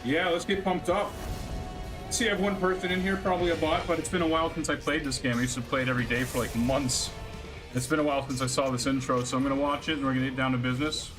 Yeah, let's get pumped up. See, I have one person in here, probably a bot, but it's been a while since I played this game. I used to play it every day for like months. It's been a while since I saw this intro, so I'm gonna watch it and we're gonna get down to business.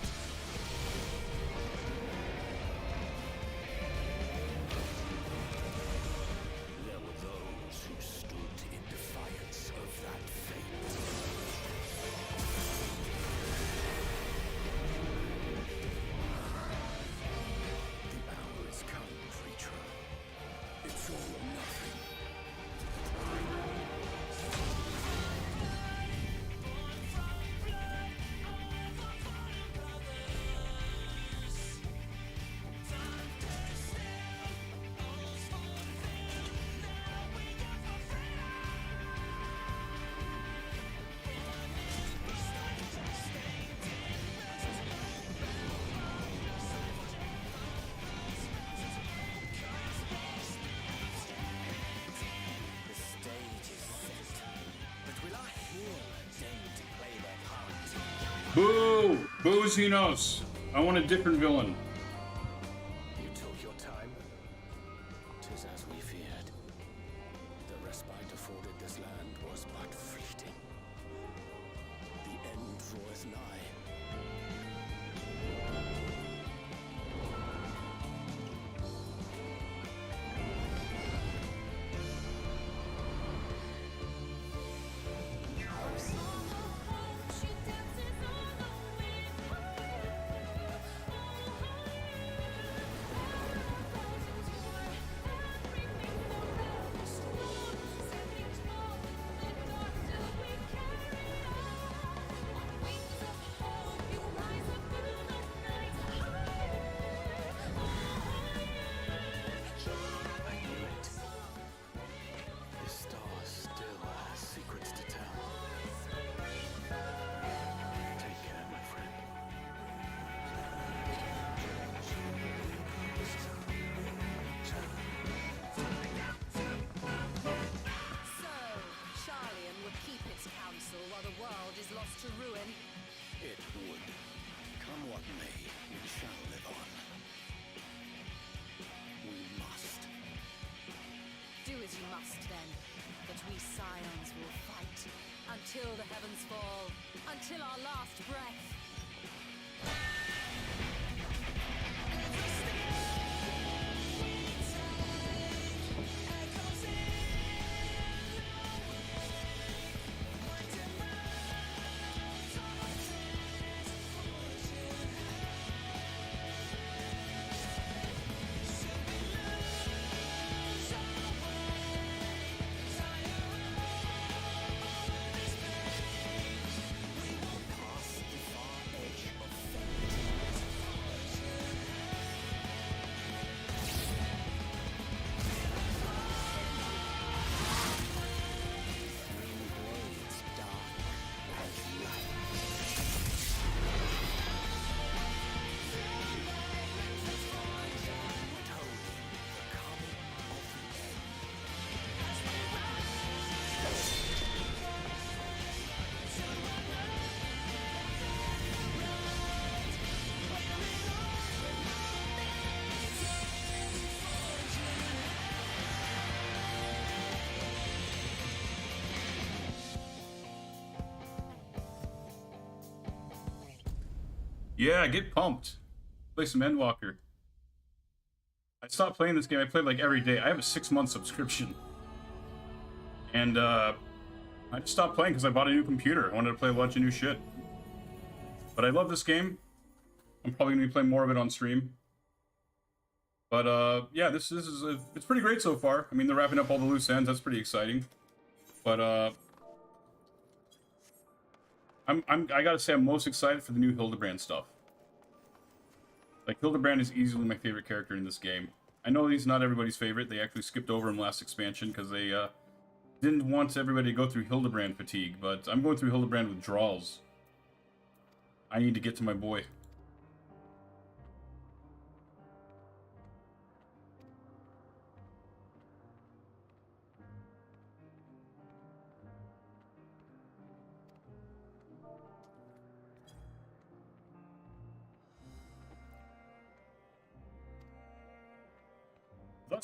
Boo! Boo Xenos! I want a different villain. You took your time. 'Tis as we feared. The respite afforded this land was but fleeting. The end draweth nigh. It would. Come what may, we shall live on. We must. Do as you must then, but we scions will fight until the heavens fall, until our last breath. Yeah, get pumped. Play some Endwalker. I stopped playing this game. I played like every day. I have a 6-month subscription. And I just stopped playing because I bought a new computer. I wanted to play a bunch of new shit. But I love this game. I'm probably going to be playing more of it on stream. But yeah, this is it's pretty great so far. I mean, they're wrapping up all the loose ends. That's pretty exciting. But I gotta say, I'm most excited for the new Hildebrand stuff. Like, Hildebrand is easily my favorite character in this game. I know he's not everybody's favorite. They actually skipped over him last expansion because they didn't want everybody to go through Hildebrand fatigue. But I'm going through Hildebrand withdrawals. I need to get to my boy.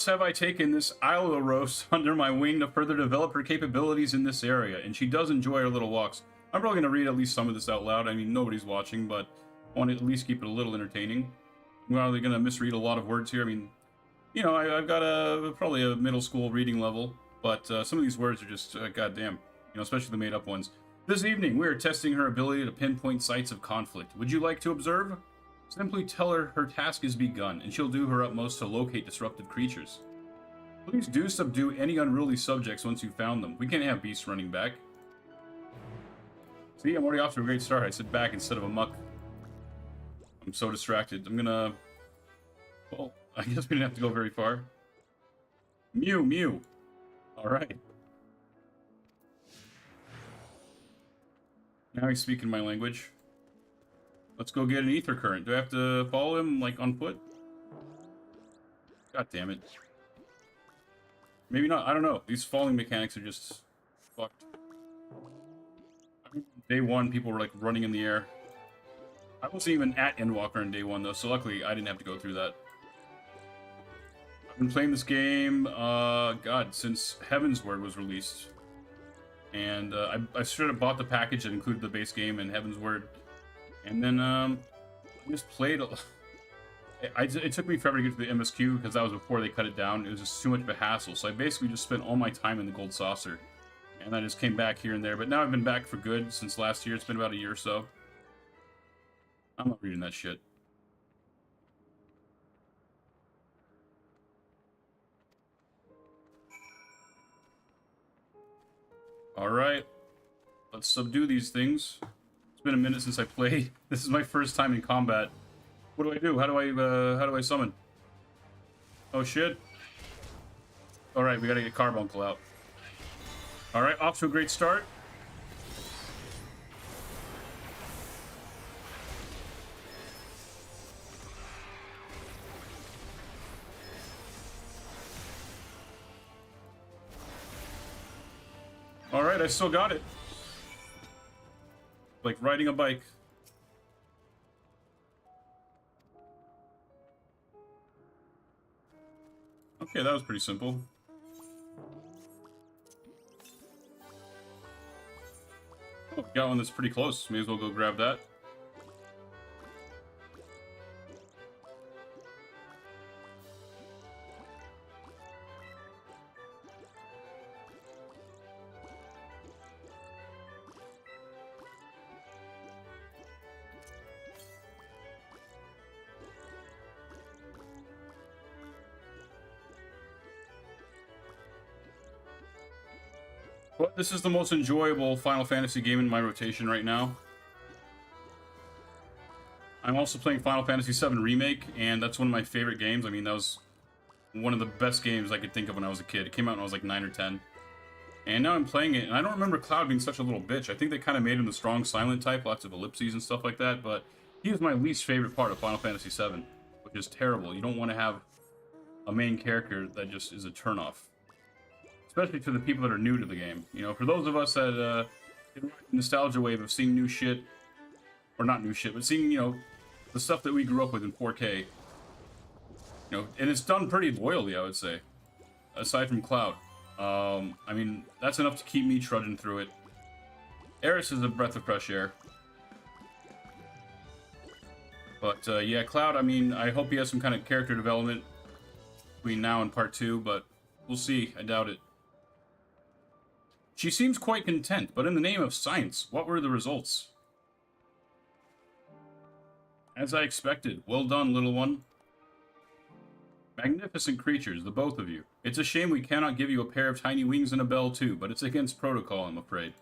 Thus have I taken this Isla under my wing to further develop her capabilities in this area, and she does enjoy her little walks. I'm probably going to read at least some of this out loud. I mean, nobody's watching, but I want to at least keep it a little entertaining. I'm probably going to misread a lot of words here. I mean, you know, I've got probably a middle school reading level, but some of these words are just, goddamn, you know, especially the made-up ones. This evening, we are testing her ability to pinpoint sites of conflict. Would you like to observe? Simply tell her her task is begun, and she'll do her utmost to locate disruptive creatures. Please do subdue any unruly subjects once you've found them. We can't have beasts running back. See, I'm already off to a great start. I sit back instead of a muck. I'm so distracted. I'm gonna... Well, I guess we didn't have to go very far. Mew, mew. Alright. Now he's speaking my language. Let's go get an ether current. Do I have to follow him, like, on foot? God damn it. Maybe not. I don't know. These falling mechanics are just fucked. I mean, day one, people were, like, running in the air. I wasn't even at Endwalker on day one, though, so luckily I didn't have to go through that. I've been playing this game, God, since Heavensward was released. And I straight up bought the package that included the base game and Heavensward. And then, I just played... It took me forever to get to the MSQ, because that was before they cut it down. It was just too much of a hassle. So I basically just spent all my time in the Gold Saucer. And I just came back here and there. But now I've been back for good since last year. It's been about a year or so. I'm not reading that shit. Alright. Let's subdue these things. It's been a minute since I played. This is my first time in combat. What do I do? How do I summon? Oh shit. Alright, we gotta get Carbuncle out. Alright, off to a great start. Alright, I still got it. Like riding a bike. Okay, that was pretty simple. Oh, got one that's pretty close. May as well go grab that. But this is the most enjoyable Final Fantasy game in my rotation right now. I'm also playing Final Fantasy VII Remake, and that's one of my favorite games. I mean, that was one of the best games I could think of when I was a kid. It came out when I was like 9 or 10. And now I'm playing it, and I don't remember Cloud being such a little bitch. I think they kind of made him the strong silent type, lots of ellipses and stuff like that, but he is my least favorite part of Final Fantasy VII, which is terrible. You don't want to have a main character that just is a turnoff. Especially to the people that are new to the game. You know, for those of us that, nostalgia wave of seeing new shit, or not new shit, but seeing, you know, the stuff that we grew up with in 4K. You know, and it's done pretty loyally, I would say. Aside from Cloud. I mean, that's enough to keep me trudging through it. Eris is a breath of fresh air. But, yeah, Cloud, I mean, I hope he has some kind of character development between now and part 2, but we'll see. I doubt it. She seems quite content, but in the name of science, what were the results? As I expected. Well done, little one. Magnificent creatures, the both of you. It's a shame we cannot give you a pair of tiny wings and a bell too, but it's against protocol, I'm afraid.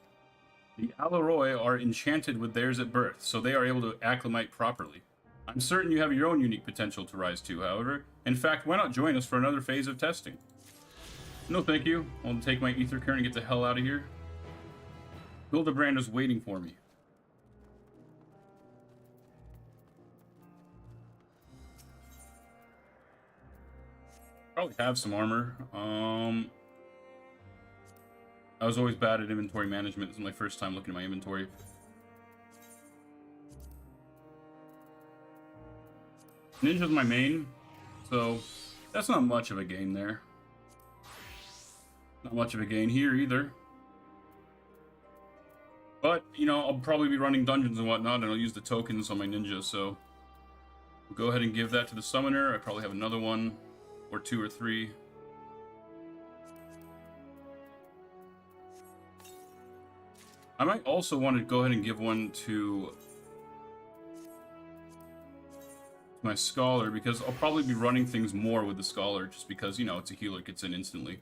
The Alaroi are enchanted with theirs at birth, so they are able to acclimate properly. I'm certain you have your own unique potential to rise to, however. In fact, why not join us for another phase of testing? No, thank you. I'll take my ether current and get the hell out of here. Hildebrand is waiting for me. Probably have some armor. I was always bad at inventory management. This is my first time looking at my inventory. Ninja's my main, so That's not much of a gain there. Not much of a gain here either. But, you know, I'll probably be running dungeons and whatnot, and I'll use the tokens on my ninja, so... We'll go ahead and give that to the summoner. I probably have another one, or 2 or 3. I might also want to go ahead and give one to my Scholar, because I'll probably be running things more with the Scholar, just because, you know, it's a healer, it gets in instantly.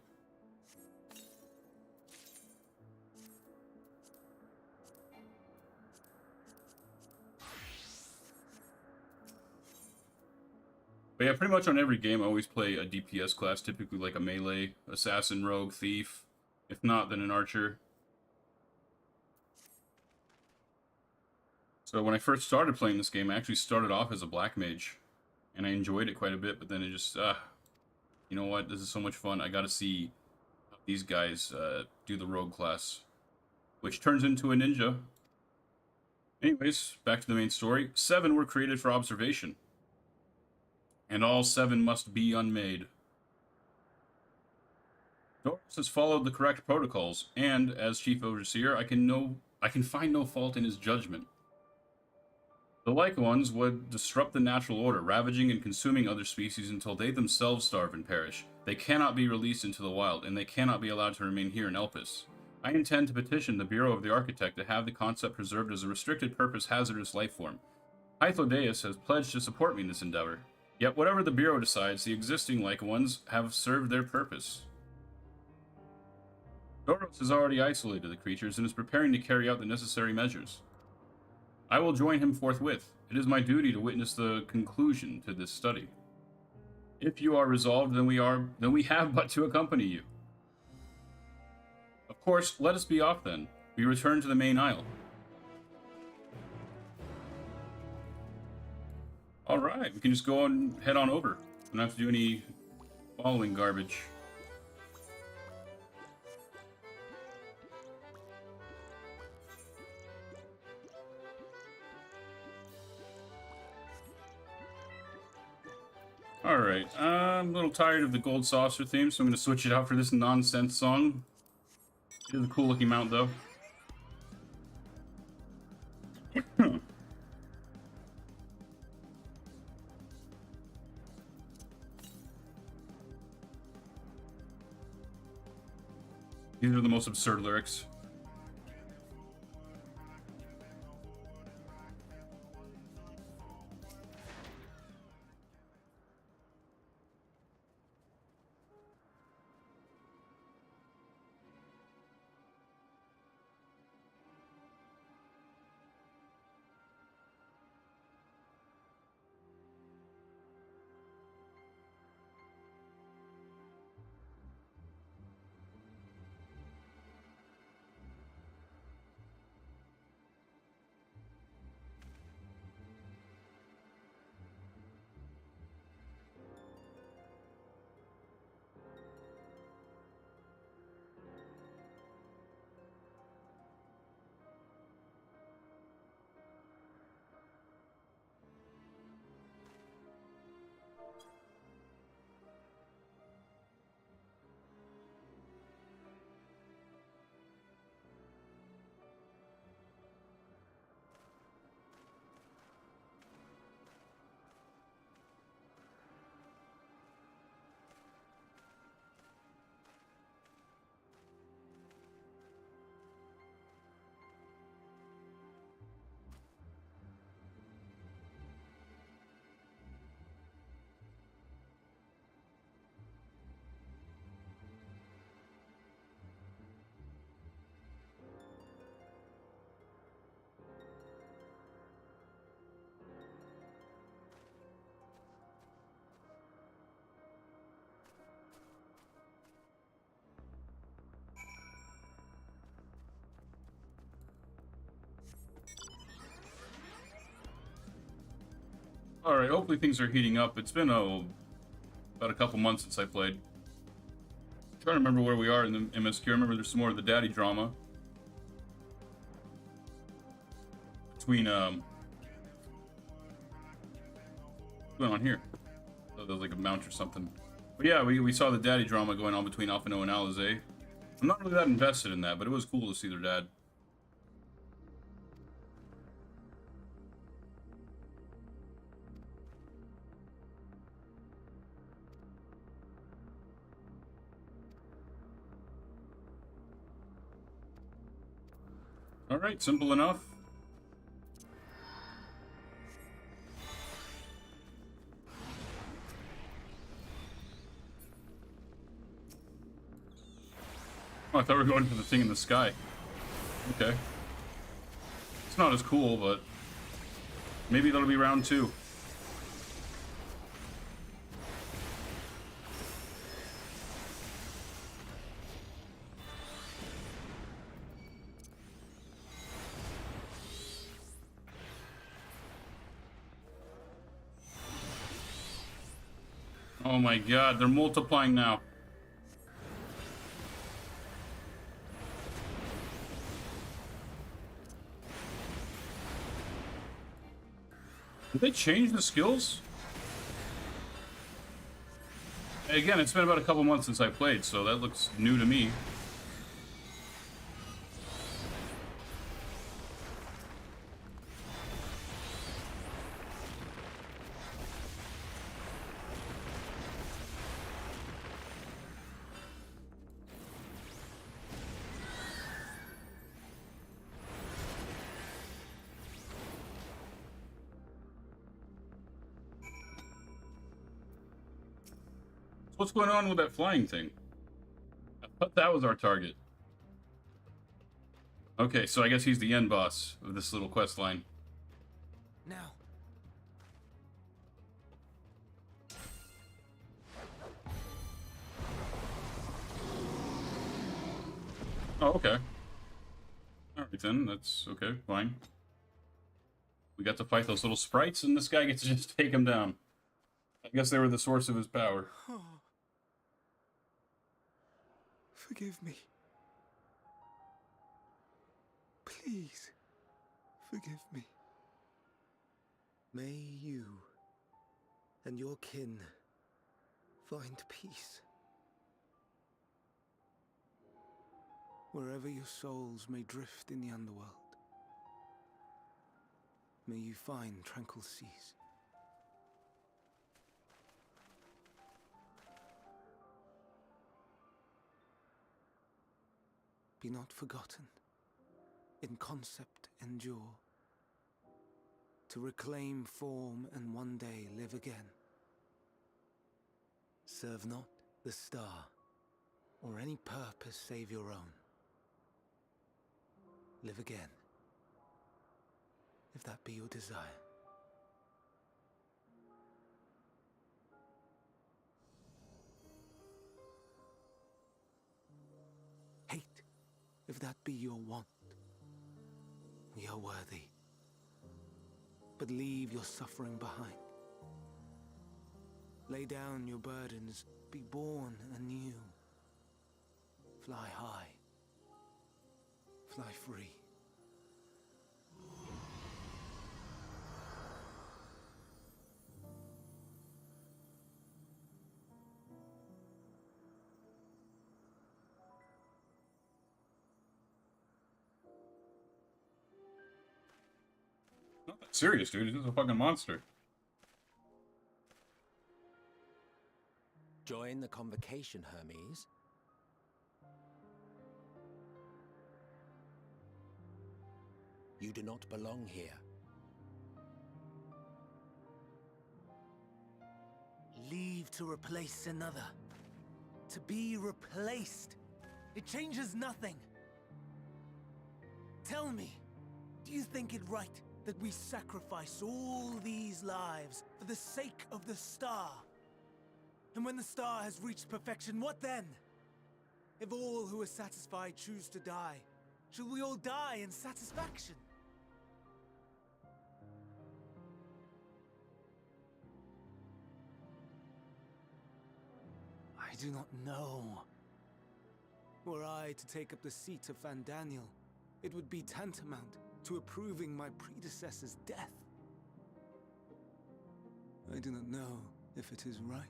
But yeah, pretty much on every game, I always play a DPS class, typically like a melee, assassin, rogue, thief. If not, then an archer. So when I first started playing this game, I actually started off as a black mage. And I enjoyed it quite a bit, but then it just, you know what, this is so much fun. I gotta see how these guys do the rogue class. Which turns into a ninja. Anyways, back to the main story. 7 were created for observation. And all 7 must be unmade. Doros has followed the correct protocols, and as Chief Overseer, I can find no fault in his judgment. The like ones would disrupt the natural order, ravaging and consuming other species until they themselves starve and perish. They cannot be released into the wild, and they cannot be allowed to remain here in Elpis. I intend to petition the Bureau of the Architect to have the concept preserved as a restricted purpose hazardous life form. Hythlodeus has pledged to support me in this endeavor. Yet whatever the Bureau decides, the existing like ones have served their purpose. Doros has already isolated the creatures and is preparing to carry out the necessary measures. I will join him forthwith. It is my duty to witness the conclusion to this study. If you are resolved, then we have but to accompany you. Of course, let us be off then. We return to the main isle. Alright, we can just go and head on over. Don't have to do any following garbage. Alright, I'm a little tired of the gold saucer theme, so I'm going to switch it out for this nonsense song. It is a cool looking mount though. These are the most absurd lyrics. Alright, hopefully things are heating up. It's been about a couple months since I played. I'm trying to remember where we are in the MSQ. I remember there's some more of the daddy drama. Between, what's going on here? Oh, there's like a mount or something. But yeah, we saw the daddy drama going on between Alphino and Alizé. I'm not really that invested in that, but it was cool to see their dad. Alright, simple enough. Oh, I thought we were going for the thing in the sky. Okay. It's not as cool, but maybe that'll be round 2. Oh my god, they're multiplying now. Did they change the skills? Again, it's been about a couple months since I played, so that looks new to me. What's going on with that flying thing? I thought that was our target. Okay, so I guess he's the end boss of this little quest line. Now. Oh, okay. Alright then, that's okay, fine. We got to fight those little sprites, and this guy gets to just take him down. I guess they were the source of his power. Oh. Forgive me. Please, forgive me. May you and your kin find peace. Wherever your souls may drift in the underworld, may you find tranquil seas. Be not forgotten, in concept endure, to reclaim form and one day live again. Serve not the star, or any purpose save your own. Live again, if that be your desire. Hate, if that be your want. We are worthy, but leave your suffering behind. Lay down your burdens, be born anew. Fly high, fly free. Not that serious, dude. He's just a fucking monster. Join the convocation, Hermes. You do not belong here. Leave to replace another. To be replaced. It changes nothing. Tell me, do you think it right that we sacrifice all these lives for the sake of the star? And when the star has reached perfection, what then? If all who are satisfied choose to die, shall we all die in satisfaction? I do not know. Were I to take up the seat of Fandaniel, it would be tantamount to approving my predecessor's death. I do not know if it is right.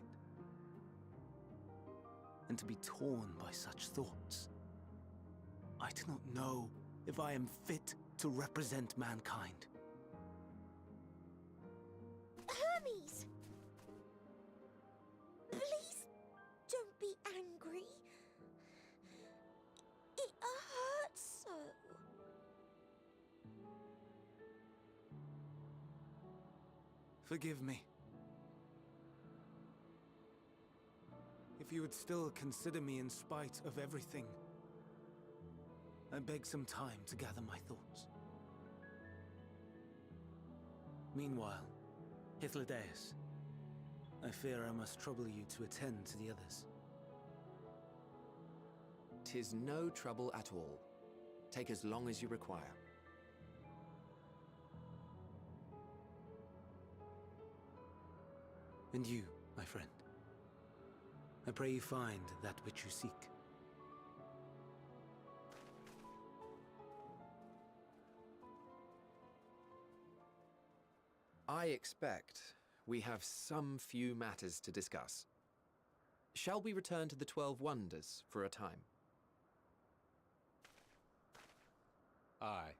and to be torn by such thoughts. I do not know if I am fit to represent mankind. Hermes! Please don't be angry. It hurts so. Forgive me. If you would still consider me in spite of everything, I beg some time to gather my thoughts. Meanwhile, Hythlodaeus, I fear I must trouble you to attend to the others. 'Tis no trouble at all. Take as long as you require. And you, my friend, I pray you find that which you seek. I expect we have some few matters to discuss. Shall we return to the 12 Wonders for a time? Aye.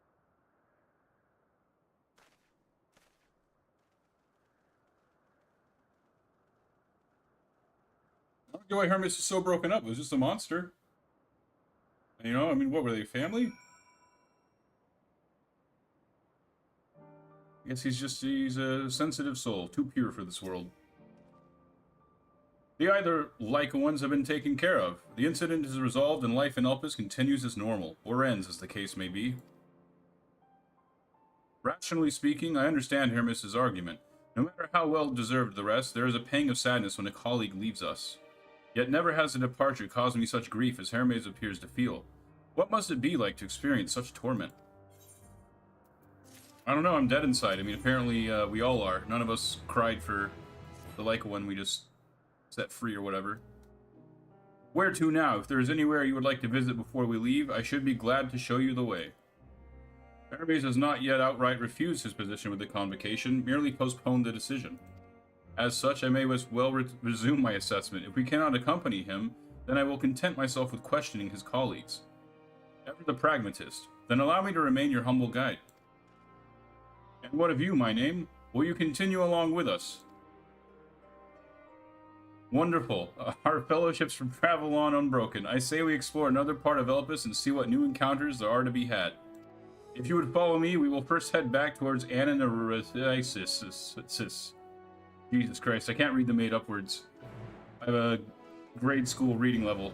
I don't get why Hermes is so broken up. It was just a monster. You know, I mean, what were they, family? I guess he's a sensitive soul, too pure for this world. The either Lyca ones have been taken care of. The incident is resolved and life in Elpis continues as normal, or ends as the case may be. Rationally speaking, I understand Hermes' argument. No matter how well deserved the rest, there is a pang of sadness when a colleague leaves us. Yet never has the departure caused me such grief as Hermes appears to feel. What must it be like to experience such torment? I don't know, I'm dead inside. I mean, apparently we all are. None of us cried for the Lyca one we just set free or whatever. Where to now? If there is anywhere you would like to visit before we leave, I should be glad to show you the way. Hermes has not yet outright refused his position with the convocation, merely postponed the decision. As such, I may as well resume my assessment. If we cannot accompany him, then I will content myself with questioning his colleagues. Ever the pragmatist, then allow me to remain your humble guide. And what of you, my name? Will you continue along with us? Wonderful. Our fellowships from travel on unbroken. I say we explore another part of Elpis and see what new encounters there are to be had. If you would follow me, we will first head back towards Ananorisis. Jesus Christ, I can't read the made-up words. I have a grade school reading level.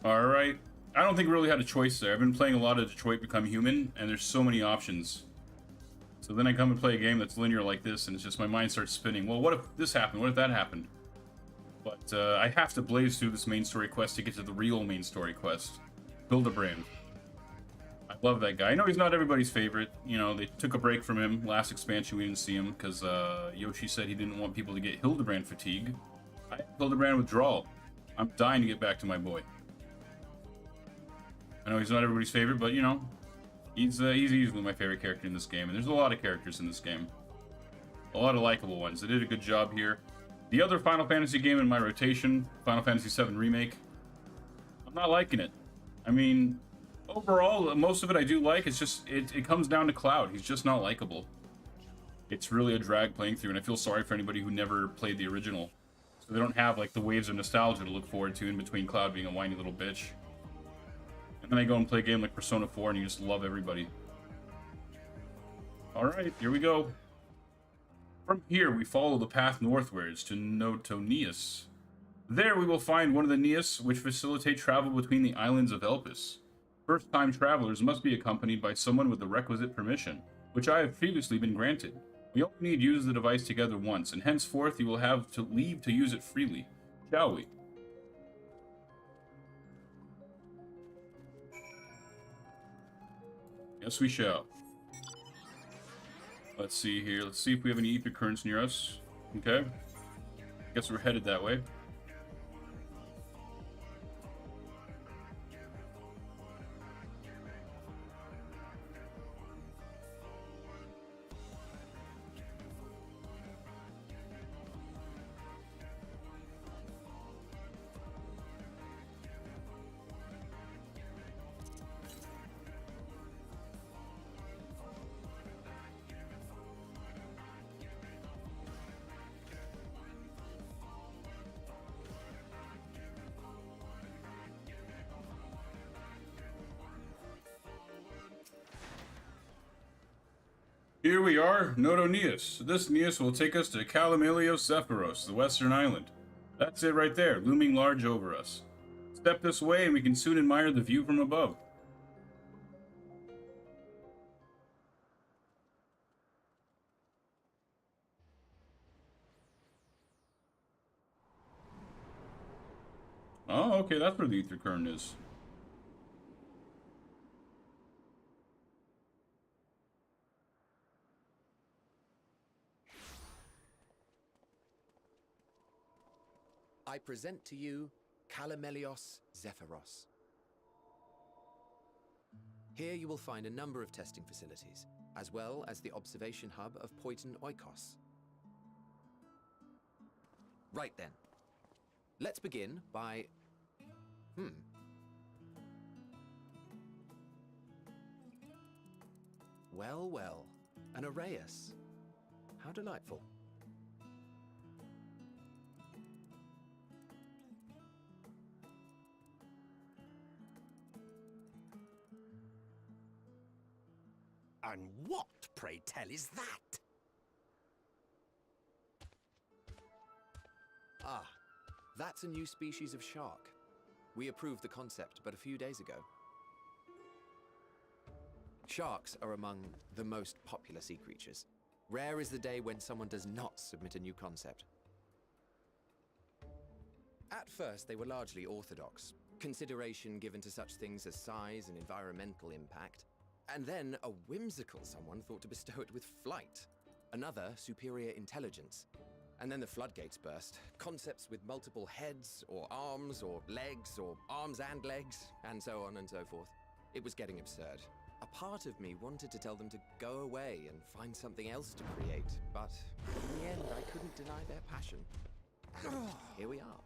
Alright. I don't think we really had a choice there. I've been playing a lot of Detroit Become Human, and there's so many options. So then I come and play a game that's linear like this, and it's just my mind starts spinning. Well, what if this happened? What if that happened? But I have to blaze through this main story quest to get to the real main story quest. Hildebrand. I love that guy. I know he's not everybody's favorite. You know, they took a break from him. Last expansion, we didn't see him because Yoshi said he didn't want people to get Hildebrand fatigue. I have Hildebrand withdrawal. I'm dying to get back to my boy. I know he's not everybody's favorite, but, you know, he's easily my favorite character in this game. And there's a lot of characters in this game. A lot of likable ones. They did a good job here. The other Final Fantasy game in my rotation, Final Fantasy VII Remake, I'm not liking it. I mean, overall, most of it I do like. It's just, it comes down to Cloud. He's just not likable. It's really a drag playing through, and I feel sorry for anybody who never played the original. So they don't have, like, the waves of nostalgia to look forward to in between Cloud being a whiny little bitch. And then I go and play a game like Persona 4, and you just love everybody. Alright, here we go. From here, we follow the path northwards to Notonius. There we will find one of the Neas, which facilitate travel between the islands of Elpis. First-time travelers must be accompanied by someone with the requisite permission, which I have previously been granted. We only need to use the device together once, and henceforth you will have to leave to use it freely. Shall we? Yes, we shall. Let's see here. Let's see if we have any epic currents near us. Okay. Guess we're headed that way. Here we are, Noto Neos. This Neos will take us to Calamelios Zephyros, the western island. That's it right there, looming large over us. Step this way and we can soon admire the view from above. Oh, okay, that's where the ether current is. I present to you Calamelios Zephyros. Here you will find a number of testing facilities, as well as the observation hub of Poiton Oikos. Right then. Let's begin by... Well, well. An Arraius. How delightful. And what, pray tell, is that? Ah, that's a new species of shark. We approved the concept but a few days ago. Sharks are among the most popular sea creatures. Rare is the day when someone does not submit a new concept. At first, they were largely orthodox, consideration given to such things as size and environmental impact. And then a whimsical someone thought to bestow it with flight. Another, superior intelligence. And then the floodgates burst. Concepts with multiple heads, or arms and legs, and so on and so forth. It was getting absurd. A part of me wanted to tell them to go away and find something else to create, but in the end I couldn't deny their passion. And here we are.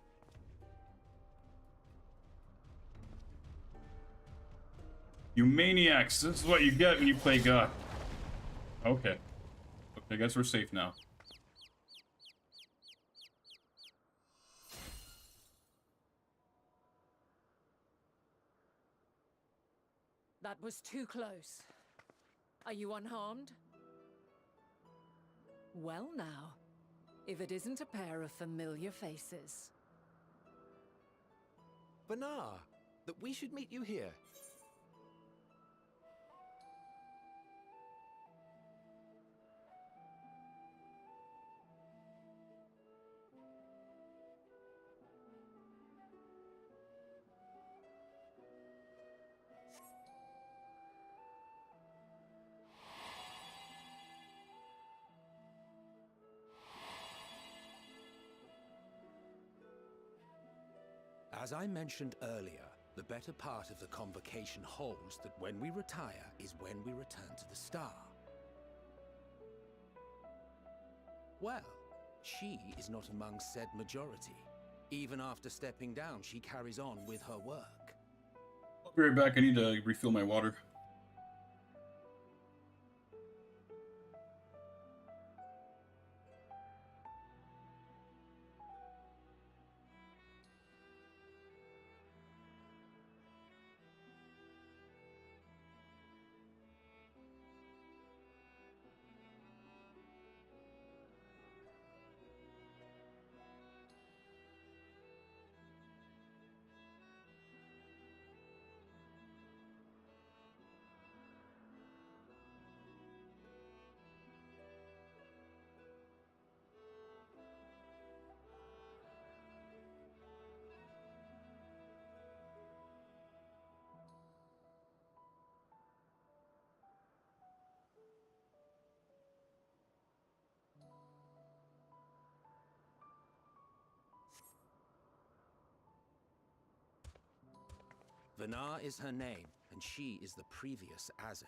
You maniacs! This is what you get when you play God. Okay. I guess we're safe now. That was too close. Are you unharmed? Well now, if it isn't a pair of familiar faces. Banar, that we should meet you here. As I mentioned earlier, the better part of the convocation holds that when we retire is when we return to the star. Well, she is not among said majority. Even after stepping down, she carries on with her work. I'll be right back. I need to refill my water. Vanar is her name, and she is the previous Azem.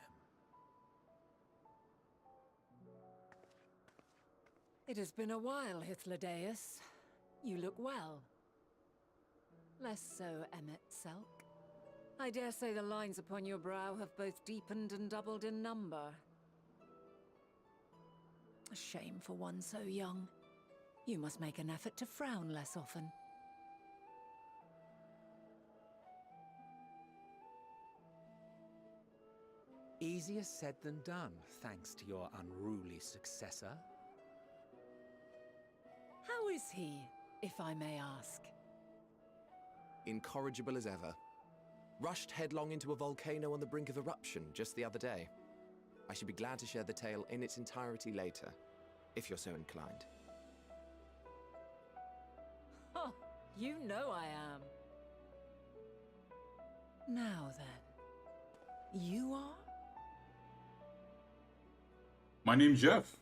It has been a while, Hythlodaeus. You look well. Less so, Emmet Selk. I dare say the lines upon your brow have both deepened and doubled in number. A shame for one so young. You must make an effort to frown less often. Easier said than done, thanks to your unruly successor. How is he, if I may ask? Incorrigible as ever. Rushed headlong into a volcano on the brink of eruption just the other day. I should be glad to share the tale in its entirety later, if you're so inclined. Oh, you know I am. Now then, you are? My name's Jeff.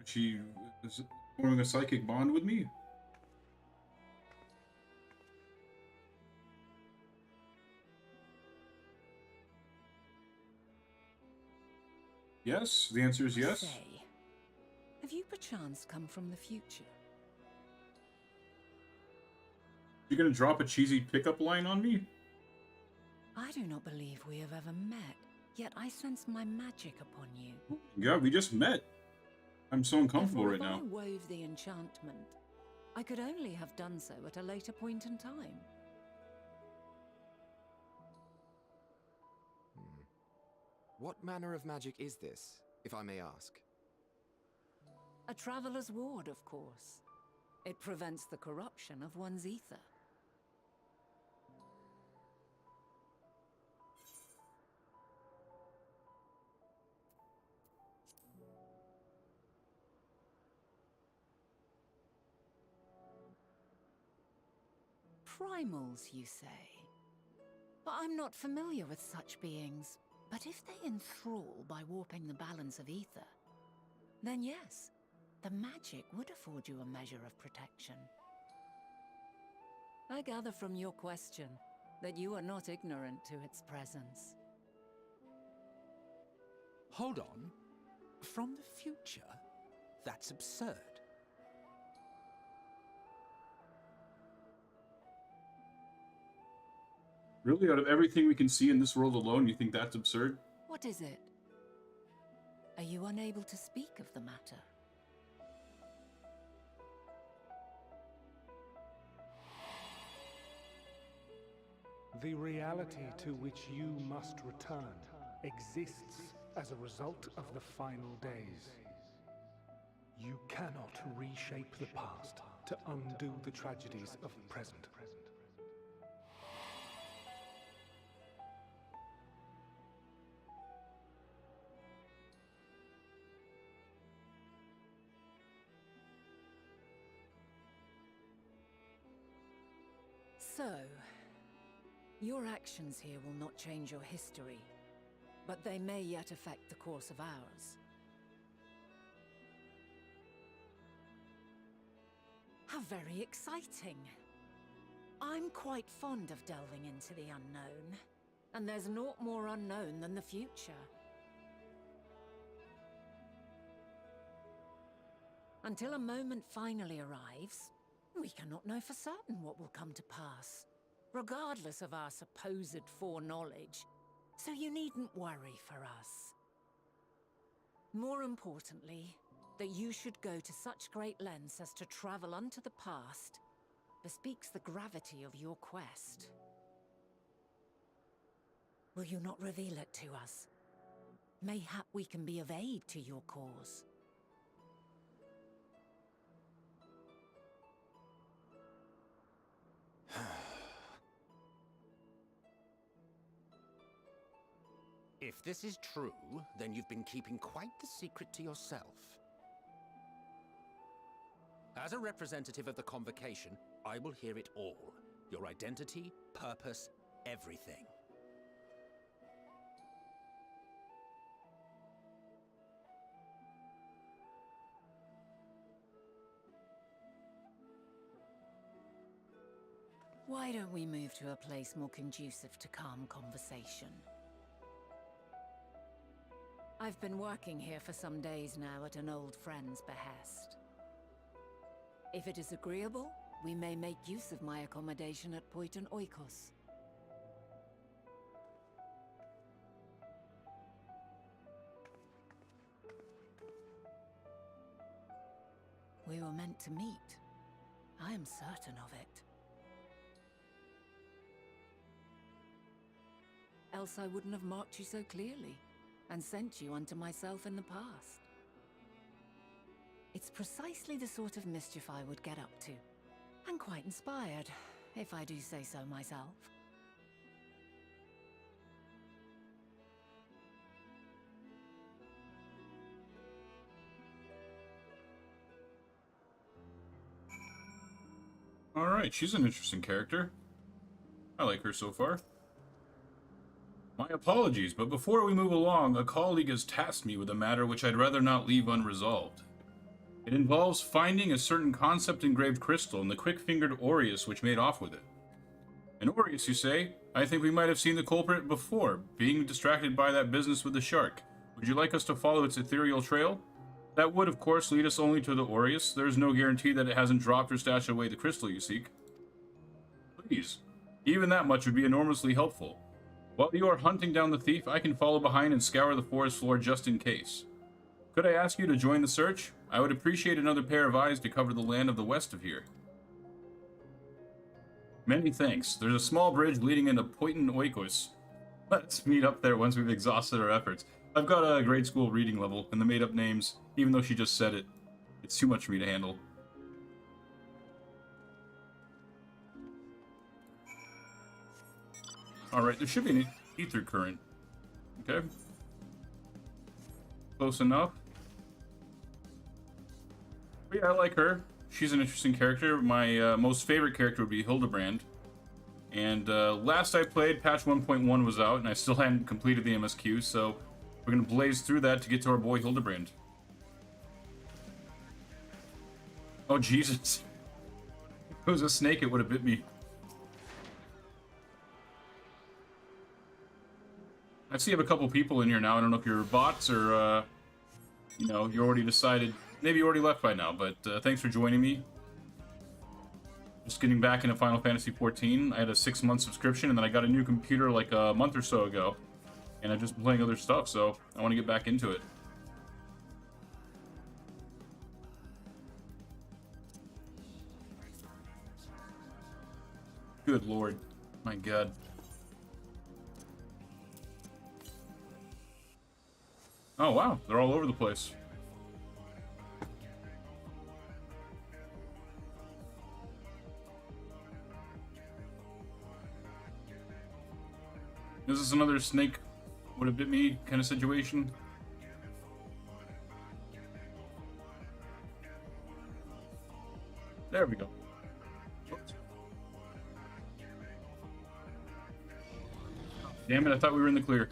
She is forming a psychic bond with me. Yes, the answer is yes. Say, have you perchance come from the future? You're gonna drop a cheesy pickup line on me? I do not believe we have ever met, yet I sense my magic upon you. Yeah, we just met. I'm so uncomfortable right now. If I wove the enchantment, I could only have done so at a later point in time. What manner of magic is this, if I may ask? A traveler's ward, of course. It prevents the corruption of one's ether. Primals, you say? But I'm not familiar with such beings. But if they enthrall by warping the balance of ether, then yes, the magic would afford you a measure of protection. I gather from your question that you are not ignorant to its presence. Hold on. From the future? That's absurd. Really, out of everything we can see in this world alone, you think that's absurd? What is it? Are you unable to speak of the matter? The reality to which you must return exists as a result of the final days. You cannot reshape the past to undo the tragedies of the present. So, your actions here will not change your history, but they may yet affect the course of ours. How very exciting! I'm quite fond of delving into the unknown, and there's naught more unknown than the future. Until a moment finally arrives, we cannot know for certain what will come to pass, regardless of our supposed foreknowledge, so you needn't worry for us. More importantly, that you should go to such great lengths as to travel unto the past bespeaks the gravity of your quest. Will you not reveal it to us? Mayhap we can be of aid to your cause. If this is true, then you've been keeping quite the secret to yourself. As a representative of the Convocation, I will hear it all. Your identity, purpose, everything. Why don't we move to a place more conducive to calm conversation? I've been working here for some days now at an old friend's behest. If it is agreeable, we may make use of my accommodation at Poiton Oikos. We were meant to meet, I am certain of it. Else I wouldn't have marked you so clearly, and sent you unto myself in the past. It's precisely the sort of mischief I would get up to. And quite inspired, if I do say so myself. Alright, she's an interesting character. I like her so far. My apologies, but before we move along, a colleague has tasked me with a matter which I'd rather not leave unresolved. It involves finding a certain concept-engraved crystal and the quick-fingered Aureus which made off with it. An Aureus, you say? I think we might have seen the culprit before, being distracted by that business with the shark. Would you like us to follow its ethereal trail? That would, of course, lead us only to the Aureus. There is no guarantee that it hasn't dropped or stashed away the crystal you seek. Please. Even that much would be enormously helpful. While you are hunting down the thief, I can follow behind and scour the forest floor just in case. Could I ask you to join the search? I would appreciate another pair of eyes to cover the land of the west of here. Many thanks. There's a small bridge leading into Poitin Oikos. Let's meet up there once we've exhausted our efforts. I've got a grade school reading level, and the made-up names, even though she just said it, it's too much for me to handle. Alright, there should be an ether current. Okay. Close enough. But yeah, I like her. She's an interesting character. My most favorite character would be Hildebrand. And last I played, patch 1.1 was out, and I still hadn't completed the MSQ, so we're going to blaze through that to get to our boy Hildebrand. Oh, Jesus. If it was a snake, it would have bit me. I see you have a couple people in here now. I don't know if you're bots or, you know, you already decided. Maybe you already left by now, but thanks for joining me. Just getting back into Final Fantasy XIV. I had a 6-month subscription, and then I got a new computer like a month or so ago. And I've just been playing other stuff, so I want to get back into it. Good lord. My god. Oh wow, they're all over the place. Is this another snake would have bit me kind of situation? There we go. Oops. Damn it, I thought we were in the clear.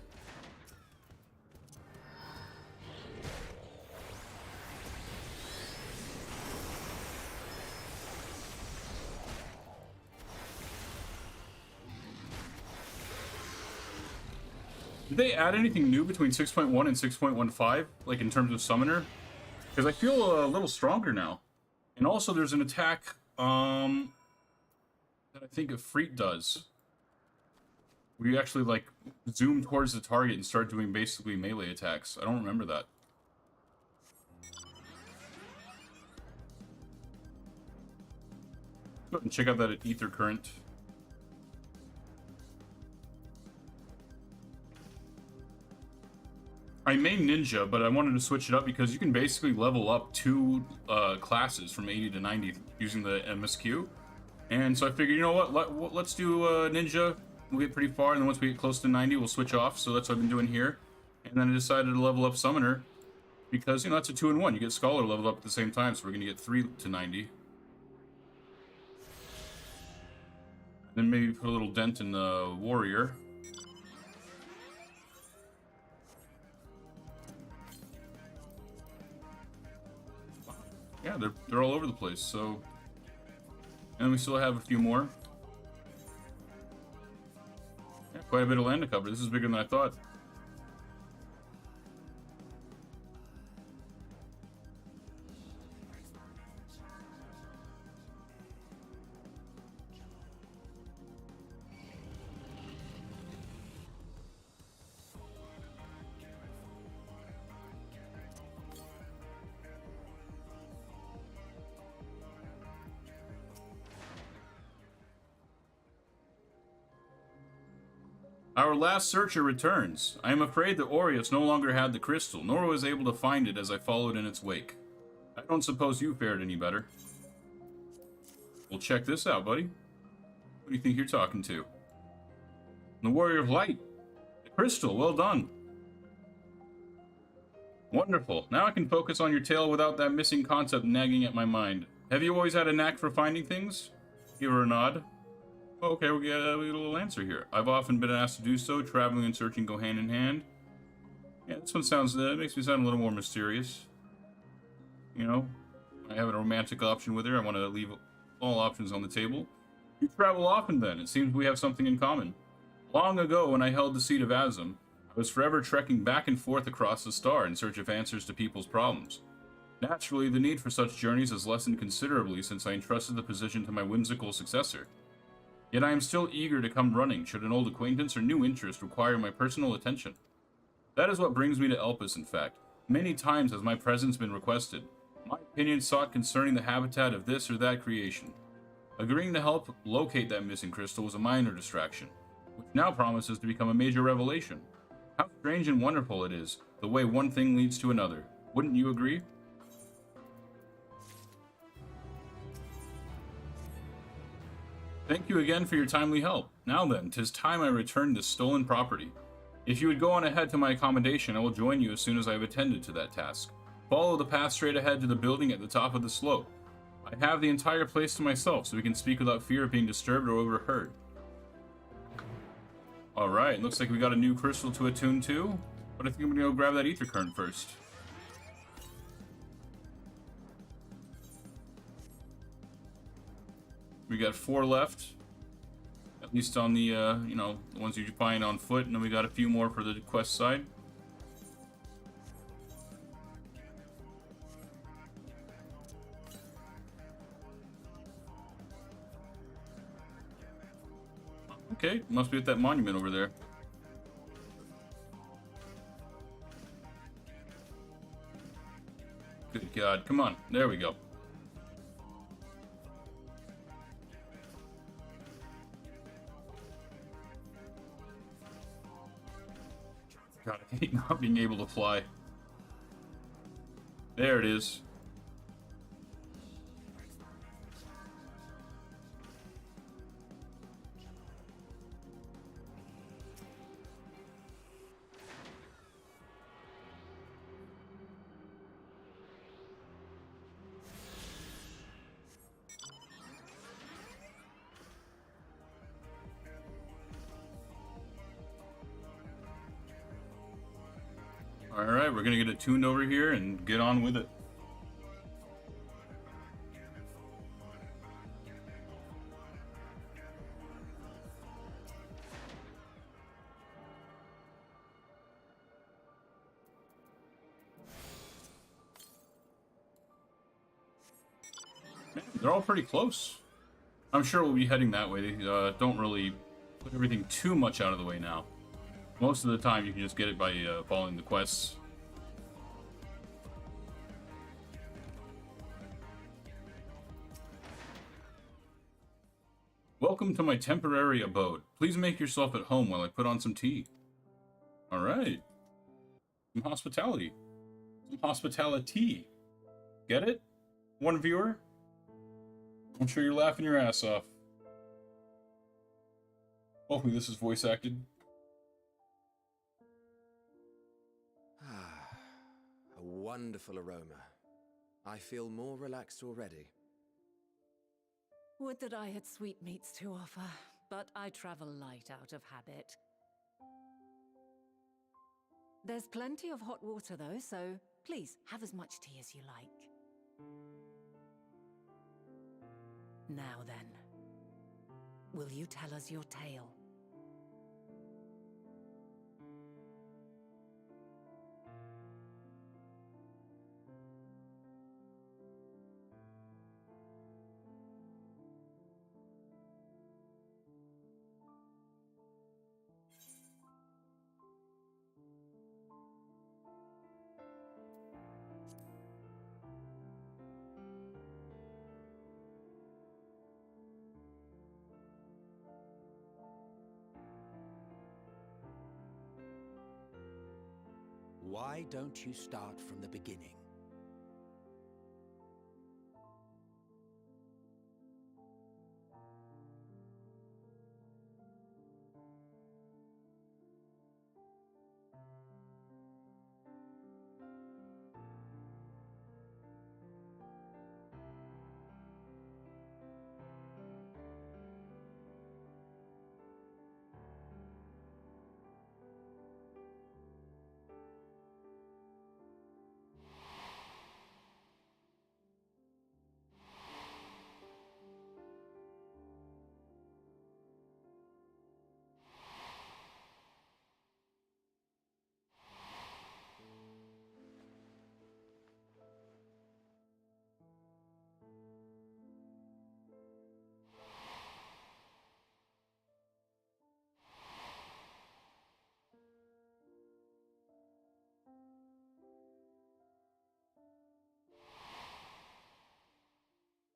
Did they add anything new between 6.1 and 6.15, like in terms of summoner? Because I feel a little stronger now. And also there's an attack that I think a Freet does. Where you actually like zoom towards the target and start doing basically melee attacks. I don't remember that. Go ahead and check out that ether current. I main ninja, but I wanted to switch it up because you can basically level up 2 classes from 80 to 90 using the MSQ. And so I figured, you know what, let's do ninja. We'll get pretty far, and then once we get close to 90, we'll switch off. So that's what I've been doing here. And then I decided to level up summoner because, you know, that's a 2-in-1. You get scholar leveled up at the same time, so we're going to get 3 to 90. Then maybe put a little dent in the warrior. Yeah, they're all over the place, so... And we still have a few more. Yeah, quite a bit of land to cover. This is bigger than I thought. Our last searcher returns. I am afraid that Aureus no longer had the crystal, nor was able to find it as I followed in its wake. I don't suppose you fared any better. Well, check this out, buddy. Who do you think you're talking to? The Warrior of Light. The crystal, well done. Wonderful. Now I can focus on your tale without that missing concept nagging at my mind. Have you always had a knack for finding things? Give her a nod. Okay, we get a little answer here. I've often been asked to do so. Traveling and searching go hand in hand. Yeah, this one sounds, makes me sound a little more mysterious. You know, I have a romantic option with her. I want to leave all options on the table. You travel often then. It seems we have something in common. Long ago, when I held the seat of Azim, I was forever trekking back and forth across the star in search of answers to people's problems. Naturally, the need for such journeys has lessened considerably since I entrusted the position to my whimsical successor. Yet I am still eager to come running should an old acquaintance or new interest require my personal attention. That is what brings me to Elpis, in fact. Many times has my presence been requested, my opinion sought concerning the habitat of this or that creation. Agreeing to help locate that missing crystal was a minor distraction, which now promises to become a major revelation. How strange and wonderful it is, the way one thing leads to another. Wouldn't you agree? Thank you again for your timely help. Now then, 'tis time I returned this stolen property. If you would go on ahead to my accommodation, I will join you as soon as I have attended to that task. Follow the path straight ahead to the building at the top of the slope. I have the entire place to myself, so we can speak without fear of being disturbed or overheard. Alright, looks like we got a new crystal to attune to, but I think I'm gonna go grab that ether current first. We got 4 left, at least on the, you know, the ones you find on foot, and then we got a few more for the quest side. Okay, must be at that monument over there. Good God, come on, there we go. God, I hate not being able to fly. There it is. Alright, we're gonna get it tuned over here and get on with it. Man, they're all pretty close. I'm sure we'll be heading that way. Don't really put everything too much out of the way now. Most of the time, you can just get it by following the quests. Welcome to my temporary abode. Please make yourself at home while I put on some tea. Alright. Some hospitality. Some hospitality. Get it? One viewer? I'm sure you're laughing your ass off. Hopefully this is voice acted. A wonderful aroma. I feel more relaxed already. Would that I had sweetmeats to offer, but I travel light out of habit. There's plenty of hot water though, so please have as much tea as you like. Now then, will you tell us your tale? Why don't you start from the beginning?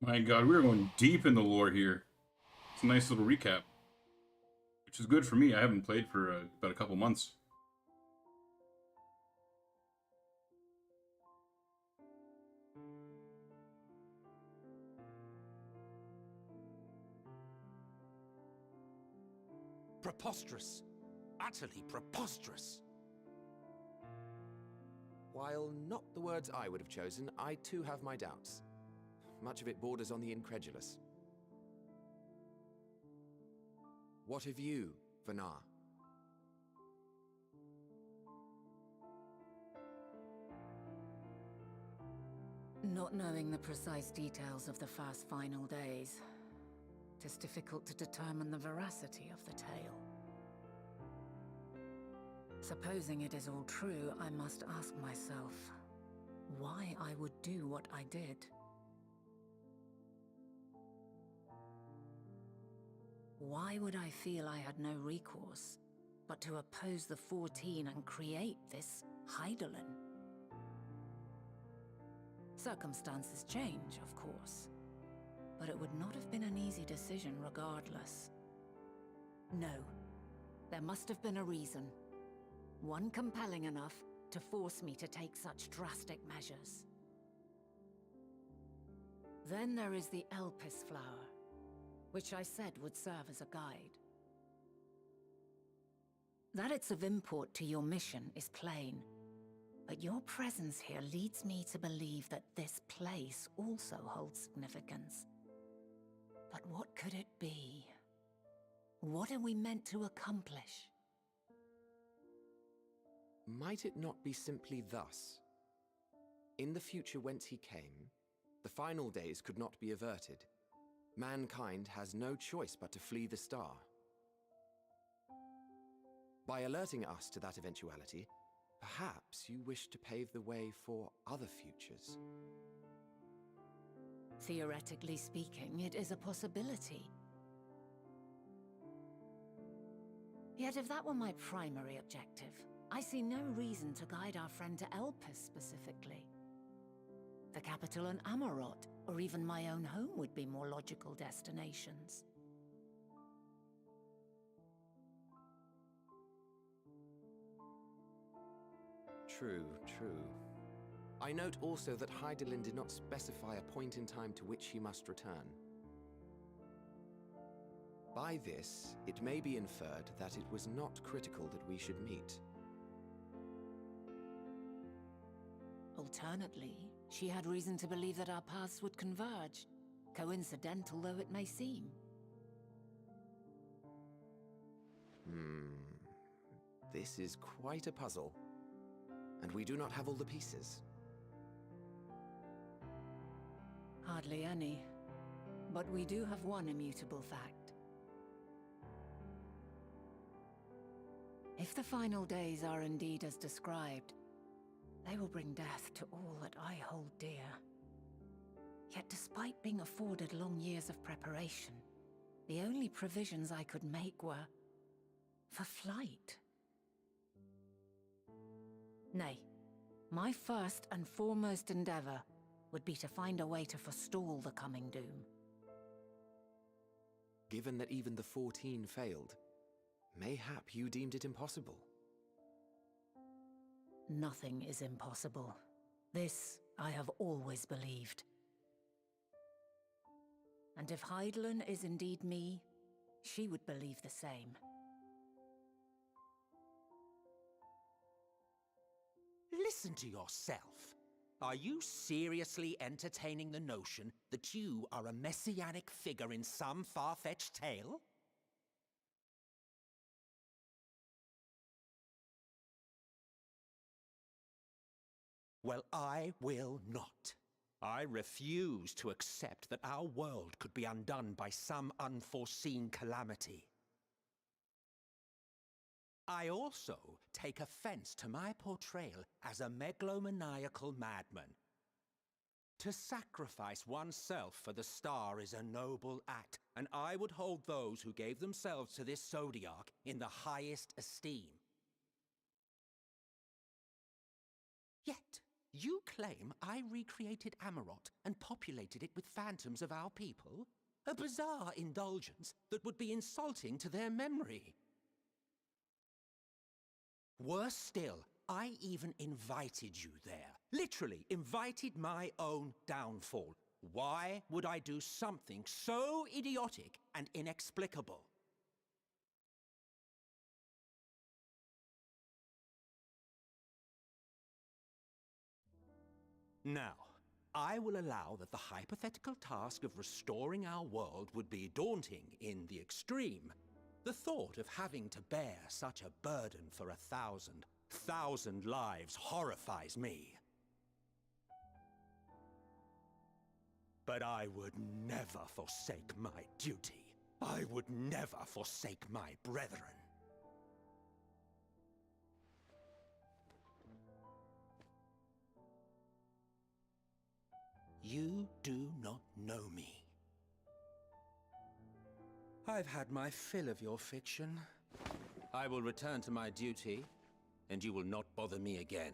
My god, we're going deep in the lore here. It's a nice little recap. Which is good for me. I haven't played for about a couple months. Preposterous. Utterly preposterous. While not the words I would have chosen, I too have my doubts. Much of it borders on the incredulous. What of you, Vanar? Not knowing the precise details of the first final days, it is difficult to determine the veracity of the tale. Supposing it is all true, I must ask myself why I would do what I did. Why would I feel I had no recourse but to oppose the 14 and create this Hydaelyn? Circumstances change, of course, but it would not have been an easy decision regardless. No, there must have been a reason. One compelling enough to force me to take such drastic measures. Then there is the Elpis flower, which I said would serve as a guide. That it's of import to your mission is plain, but your presence here leads me to believe that this place also holds significance. But what could it be? What are we meant to accomplish? Might it not be simply thus? In the future whence he came, the final days could not be averted. Mankind has no choice but to flee the star. By alerting us to that eventuality, perhaps you wish to pave the way for other futures. Theoretically speaking, it is a possibility. Yet if that were my primary objective, I see no reason to guide our friend to Elpis specifically. The capital and Amarot, or even my own home would be more logical destinations. True, true. I note also that Hydaelyn did not specify a point in time to which he must return. By this, it may be inferred that it was not critical that we should meet. Alternately, she had reason to believe that our paths would converge, coincidental though it may seem. This is quite a puzzle, and we do not have all the pieces. Hardly any, but we do have one immutable fact. If the final days are indeed as described, they will bring death to all that I hold dear. Yet despite being afforded long years of preparation, the only provisions I could make were for flight. Nay, my first and foremost endeavor would be to find a way to forestall the coming doom. Given that even the 14 failed, mayhap you deemed it impossible. nothing is impossible. This I have always believed. And if Hydaelyn is indeed me, she would believe the same. Listen to yourself. Are you seriously entertaining the notion that you are a messianic figure in some far-fetched tale? Well, I will not. I refuse to accept that our world could be undone by some unforeseen calamity. I also take offense to my portrayal as a megalomaniacal madman. To sacrifice oneself for the star is a noble act, and I would hold those who gave themselves to this zodiac in the highest esteem. Yet, you claim I recreated Amarot and populated it with phantoms of our people? A bizarre indulgence that would be insulting to their memory. Worse still, I even invited you there. Literally invited my own downfall. Why would I do something so idiotic and inexplicable? Now, I will allow that the hypothetical task of restoring our world would be daunting in the extreme. The thought of having to bear such a burden for 1,000 lives horrifies me. But I would never forsake my duty. I would never forsake my brethren. You do not know me. I've had my fill of your fiction. I will return to my duty, and you will not bother me again.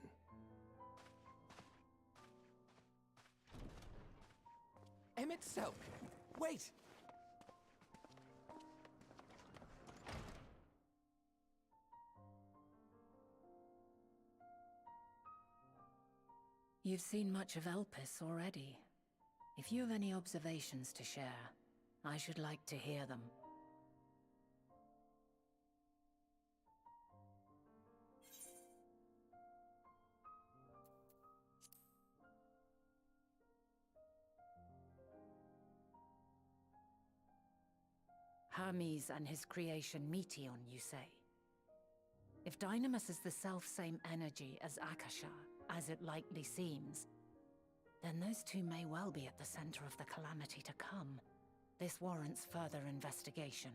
Emmett Selk, wait! You've seen much of Elpis already. If you have any observations to share, I should like to hear them. Hermes and his creation Meteon, you say? If Dynamis is the self-same energy as Akasha, as it likely seems, then those two may well be at the center of the calamity to come. This warrants further investigation.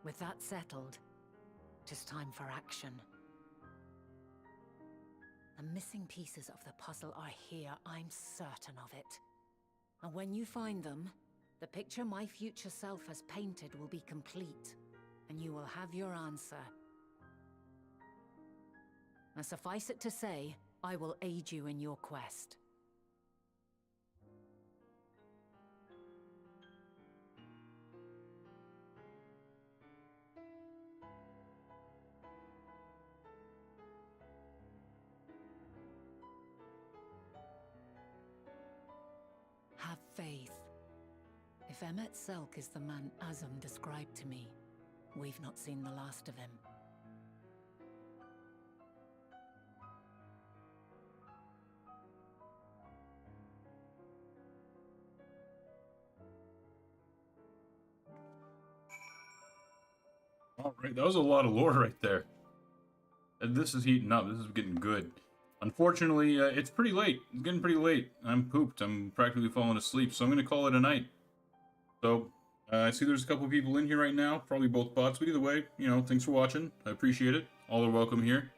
With that settled, it is time for action. The missing pieces of the puzzle are here, I'm certain of it. And when you find them, the picture my future self has painted will be complete, and you will have your answer. And suffice it to say, I will aid you in your quest. Have faith. If Emmett Selk is the man Azum described to me, we've not seen the last of him. Alright, that was a lot of lore right there. And this is heating up. This is getting good. Unfortunately, it's pretty late. It's getting pretty late. I'm pooped. I'm practically falling asleep, so I'm going to call it a night. So, I see there's a couple people in here right now. Probably both bots, but either way, you know, thanks for watching. I appreciate it. All are welcome here.